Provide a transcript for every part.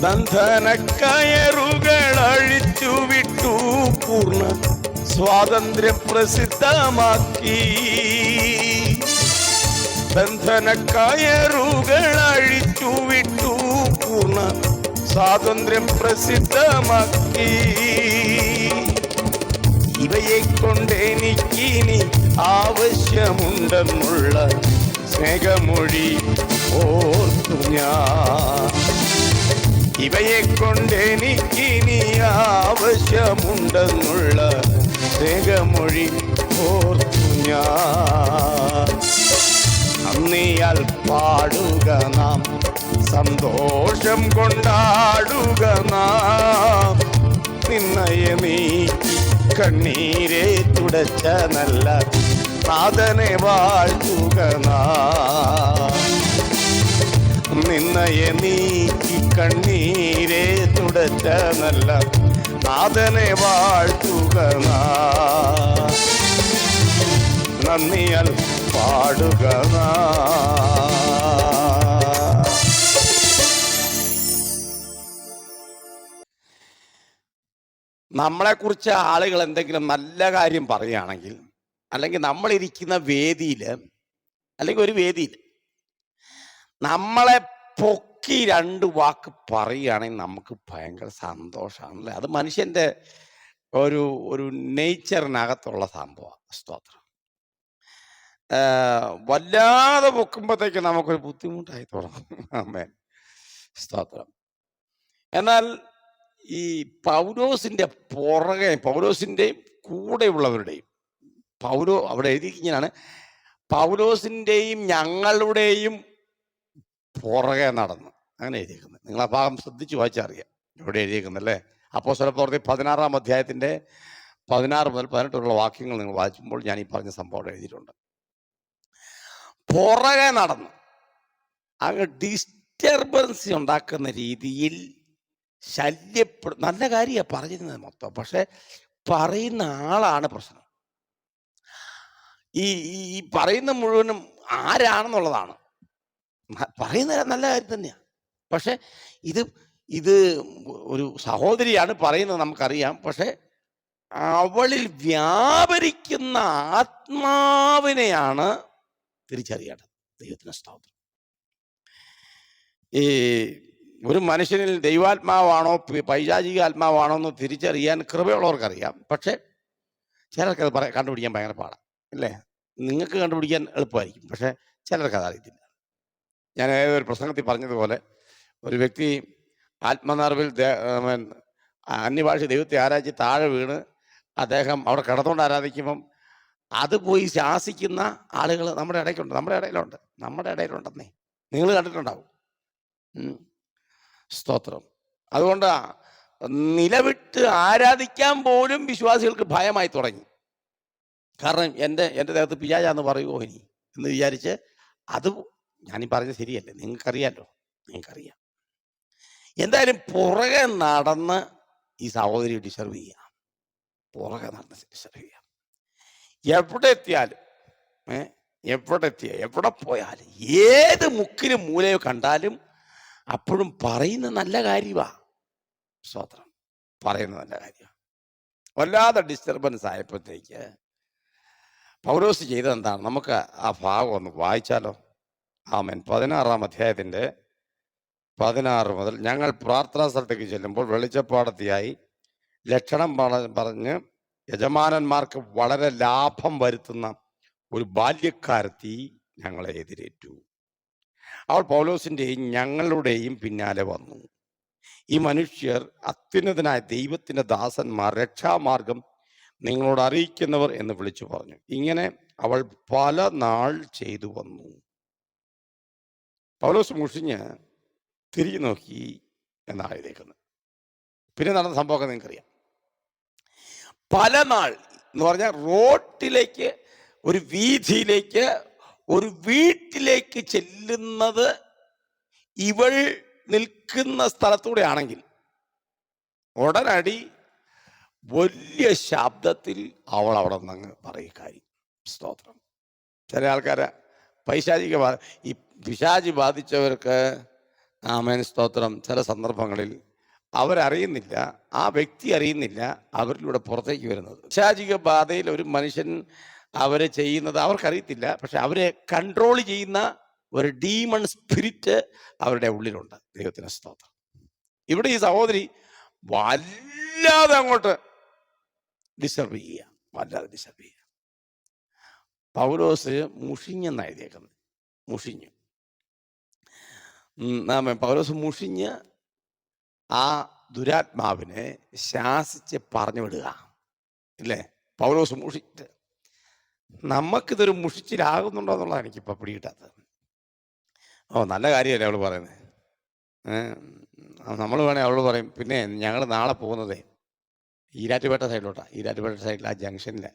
ബന്ധനക്കയറുകൾ അഴിച്ചുവിട്ടു പൂർണ്ണ സ്വാതന്ത്ര്യം പ്രസിദ്ധമാക്കി. ബന്ധനക്കയറുകൾ അഴിച്ചുവിട്ടു പൂർണ്ണ സ്വാതന്ത്ര്യം പ്രസിദ്ധമാക്കി. ഇവയെ കൊണ്ട് എനിക്കിനി ആവശ്യമുണ്ടെന്നുള്ള സ്നേഹമൊഴി ഓർത്തു ഞാൻ. ഇവയെ കൊണ്ട് എനിക്കിനി ആവശ്യമുണ്ടെന്നുള്ള സ്നേഹമൊഴി ഓർത്തു ഞാൻ. നന്ദിയാൽ പാടുക നാം, സന്തോഷം കൊണ്ടാടുക നാം. നിന്നയെ നീക്കി കണ്ണീരെ തുടച്ച നല്ല നാഥനെ വാഴ്ത്തുക നാം. നിന്നയെ നീക്കി കണ്ണീരെ തുടച്ച നല്ല നാഥനെ വാഴ്ത്തുക നാം. നന്ദിയാൽ പാടുക നാം. നമ്മളെക്കുറിച്ച് ആളുകൾ എന്തെങ്കിലും നല്ല കാര്യം പറയുകയാണെങ്കിൽ, അല്ലെങ്കിൽ നമ്മളിരിക്കുന്ന വേദിയിൽ, അല്ലെങ്കിൽ ഒരു വേദിയിൽ നമ്മളെ പൊക്കി രണ്ട് വാക്ക് പറയുകയാണെങ്കിൽ നമുക്ക് ഭയങ്കര സന്തോഷമാണല്ലേ. അത് മനുഷ്യൻ്റെ ഒരു ഒരു നേച്ചറിനകത്തുള്ള സംഭവമാണ്. സ്തോത്രം. വല്ലാതെ പൊക്കുമ്പോഴത്തേക്ക് നമുക്കൊരു ബുദ്ധിമുട്ടായി തുടങ്ങും. ആമേൻ. സ്തോത്രം. എന്നാൽ ഈ പൗലോസിൻ്റെ പുറകെ, പൗലോസിൻ്റെയും കൂടെയുള്ളവരുടെയും, അവിടെ എഴുതിയിരിക്കുന്നതാണ്, പൗലോസിൻ്റെയും ഞങ്ങളുടെയും പുറകെ നടന്ന്, അങ്ങനെ എഴുതിയിരിക്കുന്നത്. നിങ്ങൾ ആ ഭാഗം ശ്രദ്ധിച്ച് വായിച്ചറിയാം ഇവിടെ എഴുതിയിരിക്കുന്നല്ലേ. അപ്പോസ്തലപ്രവൃത്തി 16-ാം അധ്യായത്തിൻ്റെ 16 മുതൽ 18 വാക്യങ്ങൾ നിങ്ങൾ വായിക്കുമ്പോൾ ഞാൻ ഈ പറഞ്ഞ സംഭവം എഴുതിയിട്ടുണ്ട്. പുറകെ നടന്ന് അങ്ങ് ഡിസ്റ്റർബൻസ് ഉണ്ടാക്കുന്ന രീതിയിൽ ശല്യപ്പെടും. നല്ല കാര്യമാണ് പറഞ്ഞിരുന്നത് മൊത്തം, പക്ഷെ പറയുന്ന ആളാണ് പ്രശ്നം. ഈ പറയുന്ന മുഴുവനും ആരാണെന്നുള്ളതാണ്. പറയുന്ന നല്ല കാര്യം തന്നെയാണ്, പക്ഷെ ഇത് ഒരു സഹോദരിയാണ് പറയുന്നത്, നമുക്കറിയാം. പക്ഷെ അവളിൽ വ്യാപരിക്കുന്ന ആത്മാവിനെയാണ് തിരിച്ചറിയേണ്ടത്. ദൈവത്തിന് സ്തോത്രം. ഈ ഒരു മനുഷ്യനിൽ ദൈവാത്മാവാണോ പൈശാചിക ആത്മാവാണോ എന്ന് തിരിച്ചറിയാൻ കൃപയുള്ളവർക്കറിയാം. പക്ഷെ ചിലർക്ക് അത് കണ്ടുപിടിക്കാൻ ഭയങ്കര പാടാണ്, അല്ലേ? നിങ്ങൾക്ക് കണ്ടുപിടിക്കാൻ എളുപ്പമായിരിക്കും, പക്ഷെ ചിലർക്ക് അതറിയത്തില്ല. ഞാൻ ഒരു പ്രസംഗത്തിൽ പറഞ്ഞതുപോലെ, ഒരു വ്യക്തി ആത്മനിറവിൽ അന്യഭാഷ ദൈവത്തെ ആരാധിച്ച് താഴെ വീണ് അദ്ദേഹം അവിടെ കിടന്നുകൊണ്ട് ആരാധിക്കുമ്പം അത് പോയി ശാസിക്കുന്ന ആളുകൾ നമ്മുടെ ഇടയ്ക്കുണ്ട്, നമ്മുടെ ഇടയിലുണ്ടെന്നേ. നിങ്ങൾ കണ്ടിട്ടുണ്ടാവും. സ്തോത്രം. അതുകൊണ്ട് നിലവിട്ട് ആരാധിക്കാൻ പോലും വിശ്വാസികൾക്ക് ഭയമായി തുടങ്ങി. കാരണം എൻ്റെ ദേഹത്ത് പിശാചാന്ന് പറയുമോ ഇനി എന്ന് വിചാരിച്ച്, അത് ഞാനീ പറഞ്ഞത് ശരിയല്ലേ, നിങ്ങൾക്കറിയാമല്ലോ, നിങ്ങൾക്കറിയാം. എന്തായാലും പുറകെ നടന്ന് ഈ സഹോദരി ഡിസ്റ്റർബ് ചെയ്യുക, പുറകെ നടന്ന് ഡിസ്റ്റർബ് ചെയ്യുക. എവിടെ എത്തിയാലും, എവിടെ പോയാലും, ഏത് മുക്കിലും മൂലയോ കണ്ടാലും അപ്പോഴും പറയുന്ന നല്ല കാര്യമാണ്. സ്തോത്രം. പറയുന്ന നല്ല കാര്യമാണ്. വല്ലാതെ ഡിസ്റ്റർബൻസ് ആയപ്പോഴത്തേക്ക് പൗലോസ് ചെയ്തതെന്താണ്? നമുക്ക് ആ ഭാഗം ഒന്ന് വായിച്ചാലോ? ആമേൻ. 16-ാം അധ്യായത്തിൻ്റെ 16 മുതൽ, ഞങ്ങൾ പ്രാർത്ഥനാ സ്ഥലത്തേക്ക് ചെല്ലുമ്പോൾ വെളിച്ചപ്പാടത്തിയായി ലക്ഷണം പറഞ്ഞ് യജമാനന്മാർക്ക് വളരെ ലാഭം വരുത്തുന്ന ഒരു ബാല്യക്കാരത്തി ഞങ്ങളെ എതിരേറ്റു. അവൾ പൗലോസിൻ്റെയും ഞങ്ങളുടെയും പിന്നാലെ വന്നു. ഈ മനുഷ്യർ അത്യുന്നതനായ ദൈവത്തിൻ്റെ ദാസന്മാർ, രക്ഷാമാർഗം നിങ്ങളോട് അറിയിക്കുന്നവർ എന്ന് വിളിച്ചു പറഞ്ഞു. ഇങ്ങനെ അവൾ പല നാൾ ചെയ്തു വന്നു. പൗലോസ് മുഷിഞ്ഞ് തിരിഞ്ഞു നോക്കി എന്നാണ് എഴുതിയിരിക്കുന്നത്. പിന്നെ നടന്ന സംഭവമൊക്കെ നിങ്ങൾക്കറിയാം. പല നാൾ എന്ന് പറഞ്ഞാൽ റോട്ടിലേക്ക്, ഒരു വീതിയിലേക്ക്, ഒരു വീട്ടിലേക്ക് ചെല്ലുന്നത് ഇവൾ നിൽക്കുന്ന സ്ഥലത്തൂടെ ആണെങ്കിൽ ഉടനടി വലിയ ശബ്ദത്തിൽ അവൾ അവിടെ നിന്ന് പറയും കാര്യം. സ്തോത്രം. ചില ആൾക്കാരെ ഈ പിശാചി ബാധിച്ചവർക്ക് ആമേൻ, സ്തോത്രം. ചില സന്ദർഭങ്ങളിൽ അവരറിയുന്നില്ല, ആ വ്യക്തി അറിയുന്നില്ല അവരിലൂടെ പുറത്തേക്ക് വരുന്നത്. പൈശാചിക ബാധയിൽ ഒരു മനുഷ്യൻ അവരെ ചെയ്യുന്നത് അവർക്കറിയത്തില്ല. പക്ഷെ അവരെ കൺട്രോൾ ചെയ്യുന്ന ഒരു ഡീമൺ സ്പിരിറ്റ് അവരുടെ ഉള്ളിലുണ്ട്. ദൈവത്തിന് സ്തോത്രം. ഇവിടെ ഈ സഹോദരി വല്ലാതെ അങ്ങോട്ട് ഡിസ്റ്റർബ് ചെയ്യുക, വല്ലാതെ ഡിസ്റ്റർബ് ചെയ്യുക. പൗലോസ് മുഷിഞ്ഞെന്ന് എഴുതിയേക്കുന്നത്, മുഷിഞ്ഞു. പൗലോസ് മുഷിഞ്ഞ് ആ ദുരാത്മാവിനെ ശാസിച്ച് പറഞ്ഞു വിടുക, ഇല്ലേ? പൗലോസ് മുഷിച്ച്. നമുക്കിതൊരു മുഷിച്ചിലാകുന്നുണ്ടോ എന്നുള്ളതാണ് എനിക്കിപ്പോൾ പിടികിട്ടാത്തത്. നല്ല കാര്യമല്ലേ അവൾ പറയുന്നത്. നമ്മൾ വേണേൽ അവൾ പറയും, പിന്നെ ഞങ്ങൾ നാളെ പോകുന്നതേ ഈരാറ്റുപേട്ട സൈഡിലോട്ടാണ്. ഈരാറ്റുപേട്ട സൈഡിൽ ആ ജംഗ്ഷനിൽ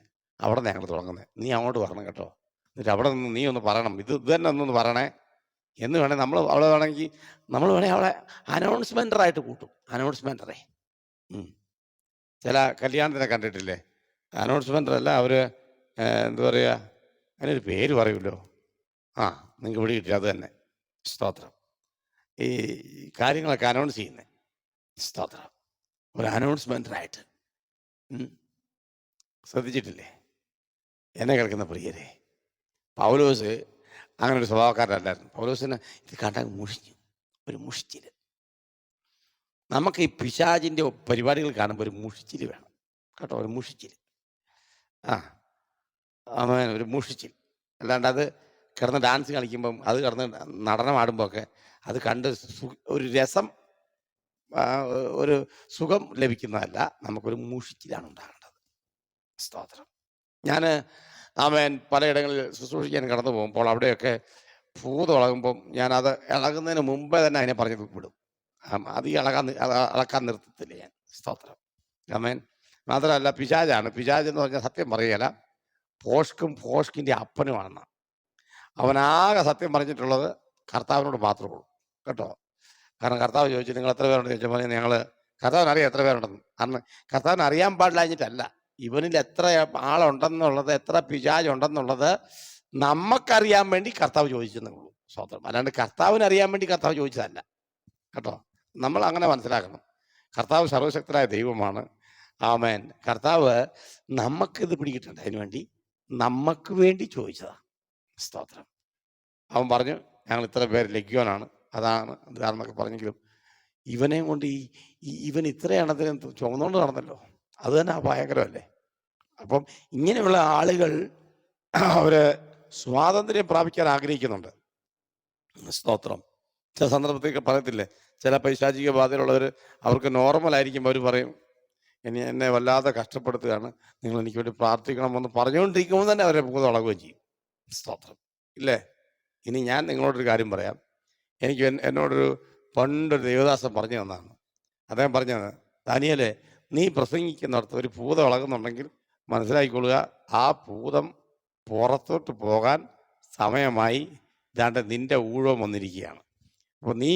അവിടെ നിന്ന് ഞങ്ങൾ തുടങ്ങുന്നത്. നീ അങ്ങോട്ട് വരണം കേട്ടോ. എന്നിട്ട് അവിടെ നിന്ന് നീ ഒന്ന് പറയണം, ഇത് തന്നെ ഒന്നൊന്ന് പറയണേ എന്ന് വേണേൽ അവളെ വേണമെങ്കിൽ നമ്മൾ വേണേൽ അവളെ അനൗൺസ്മെൻ്ററായിട്ട് കൂട്ടും. അനൗൺസ്മെൻ്ററേ ചില കല്യാണത്തിനെ കണ്ടിട്ടില്ലേ? അനൗൺസ്മെൻ്ററല്ല, അവർ എന്താ പറയുക, അതിനൊരു പേര് പറയുമല്ലോ. നിങ്ങൾക്ക് ഇവിടെ കിട്ടില്ല, അത് തന്നെ. സ്തോത്രം. ഈ കാര്യങ്ങളൊക്കെ അനൗൺസ് ചെയ്യുന്നത്. സ്തോത്രം. ഒരു അനൗൺസ്മെൻ്ററായിട്ട് ശ്രദ്ധിച്ചിട്ടില്ലേ? എന്നെ കേൾക്കുന്ന പ്രിയരെ, പൗലോസ് അങ്ങനെ ഒരു സ്വഭാവക്കാരനല്ലായിരുന്നു. പൗലോസിന് ഇത് കണ്ടാൽ മുഷിഞ്ഞു, ഒരു മുഷിച്ചിൽ. നമുക്ക് ഈ പിശാചിൻ്റെ പരിപാടികൾ കാണുമ്പോൾ ഒരു മുഷിച്ചിൽ വേണം കേട്ടോ, ഒരു മുഷിച്ചിൽ. ഒരു മുഷിച്ചിൽ. അല്ലാണ്ട് അത് കിടന്ന് ഡാൻസ് കളിക്കുമ്പം, അത് കിടന്ന് നടനമാടുമ്പോൾ ഒക്കെ അത് കണ്ട് ഒരു രസം, ഒരു സുഖം ലഭിക്കുന്നതല്ല. നമുക്കൊരു മുഷിച്ചിലാണ് ഉണ്ടാകേണ്ടത്. സ്തോത്രം. ഞാൻ പലയിടങ്ങളിൽ ശുശ്രൂഷിക്കാൻ കടന്നു പോകുമ്പോൾ അവിടെയൊക്കെ ഭൂതം ഇളകുമ്പം ഞാനത് ഇളകുന്നതിന് മുമ്പേ തന്നെ അതിനെ പറഞ്ഞ് വിടും. അത് ഇളക്കാൻ നിർത്തത്തില്ല ഞാൻ. സ്തോത്രം. ആമേൻ. മാത്രമല്ല, പിശാചാണ്. പിശാച് എന്ന് പറഞ്ഞാൽ സത്യം പറയുകയില്ല, ഭോഷ്കിൻ്റെ അപ്പനുമാണെന്ന്. അവനാകെ സത്യം പറഞ്ഞിട്ടുള്ളത് കർത്താവിനോട് മാത്രമേ ഉള്ളൂ കേട്ടോ. കാരണം കർത്താവ് ചോദിച്ചു, നിങ്ങൾ എത്ര പേരുണ്ടെന്ന് ചോദിച്ചപ്പോൾ ഞങ്ങൾ, കർത്താവിനറിയാം എത്ര പേരുണ്ടെന്ന്. കാരണം കർത്താവിന് അറിയാൻ പാടില്ലാഞ്ഞിട്ടല്ല, ഇവനിൽ എത്ര ആളുണ്ടെന്നുള്ളത്, എത്ര പിശാചുണ്ടെന്നുള്ളത് നമുക്കറിയാൻ വേണ്ടി കർത്താവ് ചോദിച്ചെന്നേ ഉള്ളൂ. സ്വതന്ത്രം. അല്ലാണ്ട് കർത്താവിന് അറിയാൻ വേണ്ടി കർത്താവ് ചോദിച്ചതല്ല കേട്ടോ. നമ്മൾ അങ്ങനെ മനസ്സിലാക്കണം. കർത്താവ് സർവശക്തനായ ദൈവമാണ്. ആമേൻ. കർത്താവ് നമുക്കിത് പിടികിട്ടുണ്ട്, അതിനു വേണ്ടി നമുക്ക് വേണ്ടി ചോദിച്ചതാണ്. സ്തോത്രം. അവൻ പറഞ്ഞു, ഞങ്ങൾ ഇത്ര പേര് ലഗ്യോനാണ്, അതാണ് ഇതാണെന്നൊക്കെ പറഞ്ഞെങ്കിലും ഇവനെയും കൊണ്ട് ഇവൻ ഇത്രയാണതിനെ ചുമന്നുകൊണ്ട് നടന്നല്ലോ. അത് തന്നെ ഭയങ്കരമല്ലേ. അപ്പം ഇങ്ങനെയുള്ള ആളുകൾ അവർ സ്വാതന്ത്ര്യം പ്രാപിക്കാൻ ആഗ്രഹിക്കുന്നുണ്ട്. സ്തോത്രം. ചില സന്ദർഭത്തിൽ പറയത്തില്ലേ, ചില പൈശാചിക ബാധയിലുള്ളവർ, അവർക്ക് നോർമലായിരിക്കും, അവർ പറയും, എന്നെ വല്ലാതെ കഷ്ടപ്പെടുത്തുകയാണ്, നിങ്ങൾ എനിക്ക് വേണ്ടി പ്രാർത്ഥിക്കണമെന്ന് പറഞ്ഞുകൊണ്ടിരിക്കുമ്പോൾ തന്നെ അവരെ ഭൂതം ഇളകുകയും ചെയ്യും. സ്തോത്രം. ഇല്ലേ? ഇനി ഞാൻ നിങ്ങളോടൊരു കാര്യം പറയാം. എന്നോടൊരു പണ്ടൊരു ദേവദാസൻ പറഞ്ഞു തന്നതാണ്. അദ്ദേഹം പറഞ്ഞത്, ദാനിയേലേ, നീ പ്രസംഗിക്കുന്നിടത്ത് ഒരു ഭൂതം ഇളകുന്നുണ്ടെങ്കിൽ മനസ്സിലാക്കിക്കൊള്ളുക, ആ ഭൂതം പുറത്തോട്ട് പോകാൻ സമയമായി, ഇതാണ്ട് നിന്റെ ഊഴം വന്നിരിക്കുകയാണ്. അപ്പോൾ നീ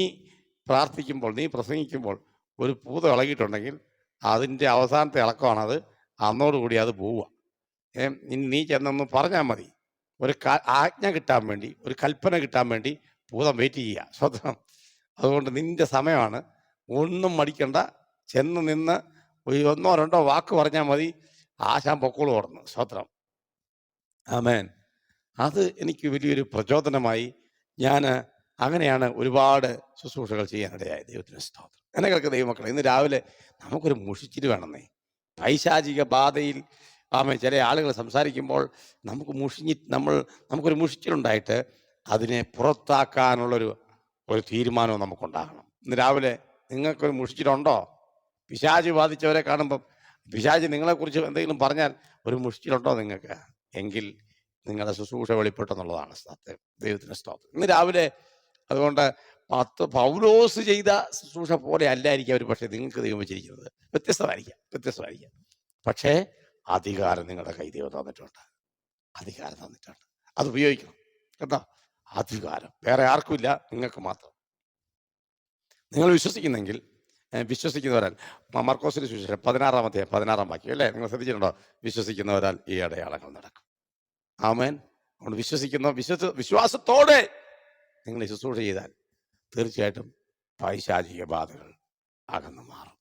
പ്രാർത്ഥിക്കുമ്പോൾ, നീ പ്രസംഗിക്കുമ്പോൾ ഒരു ഭൂതം ഇളകിയിട്ടുണ്ടെങ്കിൽ അതിൻ്റെ അവസാനത്തെ ഇളക്കമാണത്. അന്നോടുകൂടി അത് പോവുക. നീ ചെന്നൊന്ന് പറഞ്ഞാൽ മതി. ഒരു ആജ്ഞ കിട്ടാൻ വേണ്ടി, ഒരു കൽപ്പന കിട്ടാൻ വേണ്ടി ഭൂതം വെയിറ്റ് ചെയ്യുക. സ്വന്തം. അതുകൊണ്ട് നിന്റെ സമയമാണ്. ഒന്നും മടിക്കണ്ട. ചെന്ന് നിന്ന് ഒരു 1 or 2 വാക്ക് പറഞ്ഞാൽ മതി, ആശാൻ പൊക്കോളൂ ഓടുന്നു. സ്വത്രം. ആമേൻ. അത് എനിക്ക് വലിയൊരു പ്രചോദനമായി. ഞാൻ അങ്ങനെയാണ് ഒരുപാട് ശുശ്രൂഷകൾ ചെയ്യാനിടയായത്. ദൈവത്തിന് സ്തോത്രം. എന്നെ കേൾക്കുന്ന ദൈവമക്കളെ, ഇന്ന് രാവിലെ നമുക്കൊരു മുഷിച്ചിൽ വേണമെന്നേ. പൈശാചിക ബാധയിൽ ചില ആളുകൾ സംസാരിക്കുമ്പോൾ നമുക്കൊരു മുഷിച്ചിലുണ്ടായിട്ട് അതിനെ പുറത്താക്കാനുള്ളൊരു തീരുമാനവും നമുക്കുണ്ടാകണം. ഇന്ന് രാവിലെ നിങ്ങൾക്കൊരു മുഷിച്ചിലുണ്ടോ? പിശാച് ബാധിച്ചവരെ കാണുമ്പം, പിശാച് നിങ്ങളെക്കുറിച്ച് എന്തെങ്കിലും പറഞ്ഞാൽ ഒരു മുഷിച്ചിലുണ്ടോ നിങ്ങൾക്ക്? എങ്കിൽ നിങ്ങളുടെ ശുശ്രൂഷ വെളിപ്പെട്ടെന്നുള്ളതാണ് സത്യം. ദൈവത്തിന് സ്തോത്രം. ഇന്ന് രാവിലെ അതുകൊണ്ട് പൗലോസ് ചെയ്ത ശുശ്രൂഷ പോലെ അല്ലായിരിക്കും അവർ, പക്ഷേ നിങ്ങൾക്ക് ദൈവം വെച്ചിരിക്കുന്നത് വ്യത്യസ്തമായിരിക്കാം. പക്ഷേ അധികാരം നിങ്ങളുടെ കൈ ദൈവം തന്നിട്ടുണ്ട്. അധികാരം തന്നിട്ടുണ്ട്. അത് ഉപയോഗിക്കണം കേട്ടോ. അധികാരം വേറെ ആർക്കുമില്ല, നിങ്ങൾക്ക് മാത്രം. നിങ്ങൾ വിശ്വസിക്കുന്നെങ്കിൽ, വിശ്വസിക്കുന്നവരാൽ, മർക്കോസിന്റെ സുവിശേഷം 16-ാം വാക്യം അല്ലേ, നിങ്ങൾ ശ്രദ്ധിച്ചിട്ടുണ്ടോ? വിശ്വസിക്കുന്നവരാൽ ഈ അടയാളങ്ങൾ നടക്കും. ആമേൻ. അതുകൊണ്ട് വിശ്വാസത്തോടെ നിങ്ങൾ ശുശ്രൂഷ ചെയ്താൽ തീർച്ചയായിട്ടും പൈശാചിക ബാധകൾ അകന്നു മാറും.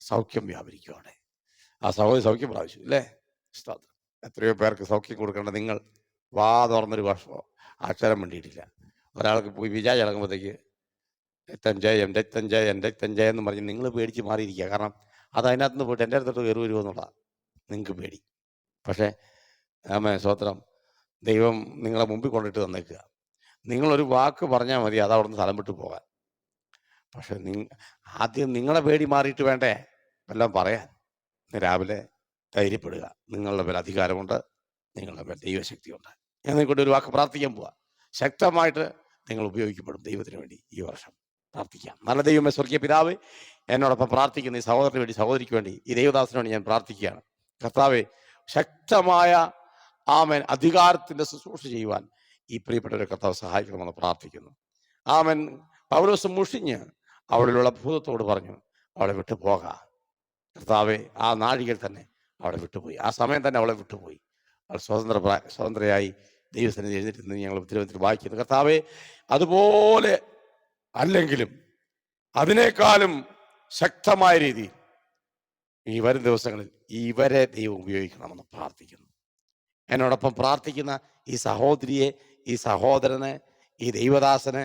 സൗഖ്യം വ്യാപരിക്കും അവിടെ. ആ സഹോദരി സൗഖ്യം പ്രാപിച്ചു അല്ലേ? സ്തോത്രം. എത്രയോ പേർക്ക് സൗഖ്യം കൊടുക്കേണ്ട നിങ്ങൾ വാ തുറന്നൊരു വർഷമോ അക്ഷരം വേണ്ടിയിട്ടില്ല. ഒരാൾക്ക് പോയി വിചാരിച്ച് ഇളകുമ്പോഴത്തേക്ക് രക്തഞ്ചയം രക്തഞ്ചയം രക്തഞ്ചയം എന്ന് പറഞ്ഞ് നിങ്ങൾ പേടിച്ച് മാറിയിരിക്കുക. കാരണം അത് അതിനകത്ത് നിന്ന് പോയിട്ട് എൻ്റെ അടുത്തോട്ട് കയറി വരുമോ എന്നുള്ളതാണ് നിങ്ങൾക്ക് പേടി. പക്ഷേ സ്വത്രം ദൈവം നിങ്ങളെ മുമ്പിൽ കൊണ്ടിട്ട് തന്നേക്കുക. നിങ്ങളൊരു വാക്ക് പറഞ്ഞാൽ മതി അത് അവിടെ നിന്ന് സ്ഥലം വിട്ടു പോകാൻ. പക്ഷെ ആദ്യം നിങ്ങളെ പേടി മാറിയിട്ട് വേണ്ടേ എല്ലാം പറയാൻ. രാവിലെ ധൈര്യപ്പെടുക. നിങ്ങളുടെ പേര് അധികാരമുണ്ട്, നിങ്ങളുടെ പേര് ദൈവശക്തിയുണ്ട്. ഞാൻ നിങ്ങൾക്കൊണ്ട് ഒരു വാക്ക് പ്രാർത്ഥിക്കാൻ പോവാ. ശക്തമായിട്ട് നിങ്ങൾ ഉപയോഗിക്കപ്പെടും ദൈവത്തിന് വേണ്ടി ഈ വർഷം. പ്രാർത്ഥിക്കാം. നല്ല ദൈവമേ, സ്വർഗീയ പിതാവേ, എന്നോടൊപ്പം പ്രാർത്ഥിക്കുന്ന ഈ സഹോദരന് വേണ്ടി, സഹോദരിക്ക് വേണ്ടി, ഈ ദൈവദാസന് വേണ്ടി ഞാൻ പ്രാർത്ഥിക്കുകയാണ്. കർത്താവേ, ശക്തമായ ആമേൻ അധികാരത്തിന്റെ ശുശ്രൂഷ ചെയ്യുവാൻ ഈ പ്രിയപ്പെട്ടവരെ കർത്താവ് സഹായിക്കണമെന്ന് പ്രാർത്ഥിക്കുന്നു. ആമേൻ. പൗലോസ് മുഷിഞ്ഞ് അവിടെയുള്ള ഭൂതത്തോട് പറഞ്ഞു അവളെ വിട്ടു പോകാം. കർത്താവെ, ആ നാഴികയിൽ തന്നെ അവളെ വിട്ടുപോയി. ആ സമയം തന്നെ അവളെ വിട്ടുപോയി. അവൾ സ്വതന്ത്രയായി ദൈവസന്നിധി എഴുന്നേറ്റ് ഞങ്ങൾ തിരുവനന്തപുരത്തിൽ വായിക്കുന്നു. കർത്താവെ, അതുപോലെ അല്ലെങ്കിലും അതിനേക്കാളും ശക്തമായ രീതിയിൽ ഈ വരും ദിവസങ്ങളിൽ ഇവരെ ദൈവം ഉപയോഗിക്കണമെന്ന് പ്രാർത്ഥിക്കുന്നു. എന്നോടൊപ്പം പ്രാർത്ഥിക്കുന്ന ഈ സഹോദരിയെ, ഈ സഹോദരനെ, ഈ ദൈവദാസനെ,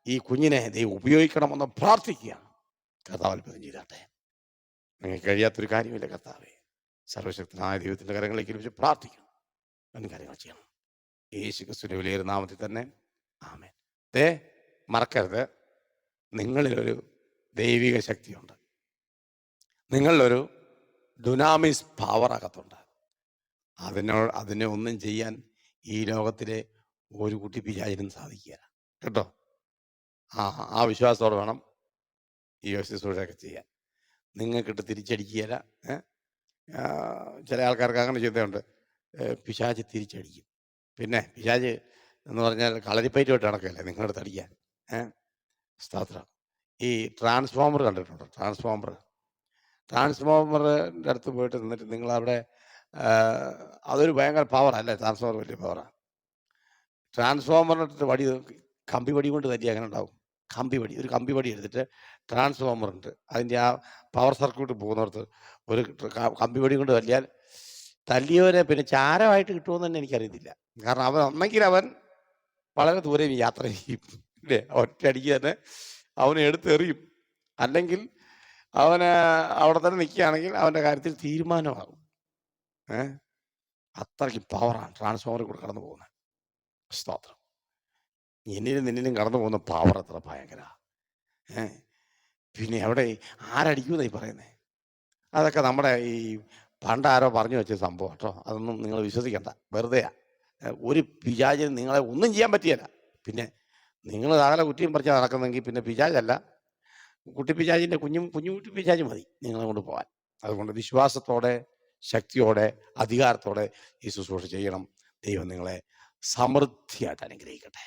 ഈ കുഞ്ഞിനെ ദൈവം ഉപയോഗിക്കണമെന്ന് പ്രാർത്ഥിക്കുകയാണ്. കർത്താവ് അത്ഭുതം ചെയ്താട്ടെ. നിങ്ങൾക്ക് കഴിയാത്തൊരു കാര്യമില്ല കർത്താവേ. സർവശക്തനായ ദൈവത്തിൻ്റെ കരങ്ങളിലേക്ക് ലഭിച്ച് പ്രാർത്ഥിക്കണം. അതിന് കാര്യങ്ങൾ ചെയ്യണം. യേശു ക്രിസ്തുവിന്റെ വിലയേറിയ നാമത്തിൽ തന്നെ ആമേൻ. മറക്കരുത്, നിങ്ങളിലൊരു ദൈവിക ശക്തിയുണ്ട്. നിങ്ങളിലൊരു ഡുനാമിസ് പവർ അകത്തുണ്ട്. അതിനെ ഒന്നും ചെയ്യാൻ ഈ ലോകത്തിലെ ഒരു കുട്ടി പിശാചിനും സാധിക്കുക കേട്ടോ. ആ വിശ്വാസത്തോടെ വേണം ഈ ശുശ്രൂഷയൊക്കെ ചെയ്യാൻ. നിങ്ങൾക്കിട്ട് തിരിച്ചടിക്കുകയില്ല. ചില ആൾക്കാർക്ക് അങ്ങനെ ചിന്തയുണ്ട്, പിശാച് തിരിച്ചടിക്കും. പിന്നെ പിശാച് എന്ന് പറഞ്ഞാൽ കളരിപ്പയറ്റുമായിട്ട് നടക്കുകയല്ലേ നിങ്ങളുടെ അടുത്ത് അടിക്കാൻ. സ്തോത്രം. ഈ ട്രാൻസ്ഫോമർ കണ്ടിട്ടുണ്ടോ? ട്രാൻസ്ഫോമറിൻ്റെ അടുത്ത് പോയിട്ട് നിന്നിട്ട് നിങ്ങളവിടെ അതൊരു ഭയങ്കര പവറല്ലേ? ട്രാൻസ്ഫോമർ വലിയ പവറാണ്. ട്രാൻസ്ഫോമറിൻ്റെ വടി കമ്പി വടി കൊണ്ട് തല്ലി അങ്ങനെ ഉണ്ടാവും. ഒരു കമ്പി വടി എടുത്തിട്ട് ട്രാൻസ്ഫോമർ ഉണ്ട്, അതിൻ്റെ ആ പവർ സർക്യൂട്ട് പോകുന്നിടത്ത് ഒരു കമ്പി വടി കൊണ്ട് തല്ലിയവരെ പിന്നെ ചാരമായിട്ട് കിട്ടുമെന്ന് തന്നെ എനിക്കറിയത്തില്ല. കാരണം ഒന്നെങ്കിൽ അവൻ വളരെ ദൂരെ യാത്ര ചെയ്യും അല്ലേ, ഒറ്റയടിക്ക് തന്നെ അവനെ എടുത്തെറിയും. അല്ലെങ്കിൽ അവന് അവിടെ തന്നെ നിൽക്കുകയാണെങ്കിൽ അവൻ്റെ കാര്യത്തിൽ തീരുമാനമാകും. അത്രയ്ക്ക് പവറാണ് ട്രാൻസ്ഫോമറിൽ കൂടെ കടന്നു പോകുന്നത്. സ്തോത്രം. നിന്നിലും കടന്നു പോകുന്ന പവർ അത്ര ഭയങ്കര. പിന്നെ അവിടെ ആരടിക്കുമെന്നായി പറയുന്നത്? അതൊക്കെ നമ്മുടെ ഈ പണ്ടാരോ പറഞ്ഞു വെച്ച സംഭവം കേട്ടോ. അതൊന്നും നിങ്ങൾ വിശ്വസിക്കണ്ട, വെറുതെയാ. ഒരു പിശാചിന് നിങ്ങളെ ഒന്നും ചെയ്യാൻ പറ്റിയല്ല. പിന്നെ നിങ്ങൾ അകലെ കുറ്റിയും പറിച്ച് നടക്കുന്നെങ്കിൽ പിന്നെ പിശാചല്ല, കുട്ടി പിശാചിൻ്റെ കുഞ്ഞു കുട്ടി പിശാച് മതി നിങ്ങളെ കൊണ്ട് പോകാൻ. അതുകൊണ്ട് വിശ്വാസത്തോടെ, ശക്തിയോടെ, അധികാരത്തോടെ ഈ ശുശ്രൂഷ ചെയ്യണം. ദൈവം നിങ്ങളെ സമൃദ്ധിയായിട്ട് അനുഗ്രഹിക്കട്ടെ.